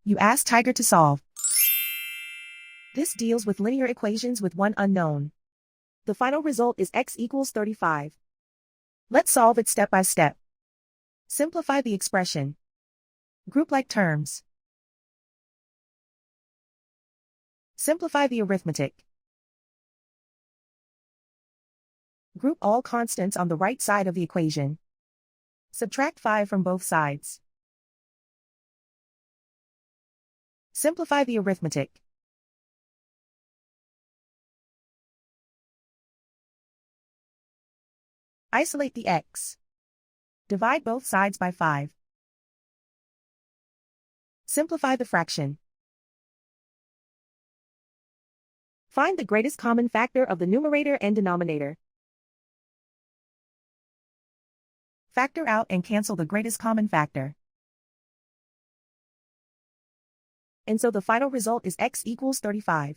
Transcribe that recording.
You ask Tiger to solve. This deals with linear equations with one unknown. The final result is x equals 35. Let's solve it step by step. Simplify the expression. Group like terms. Simplify the arithmetic. Group all constants on the right side of the equation. Subtract 5 from both sides. Simplify the arithmetic. Isolate the x. Divide both sides by 5. Simplify the fraction. Find the greatest common factor of the numerator and denominator. Factor out and cancel the greatest common factor. And so the final result is x equals 35.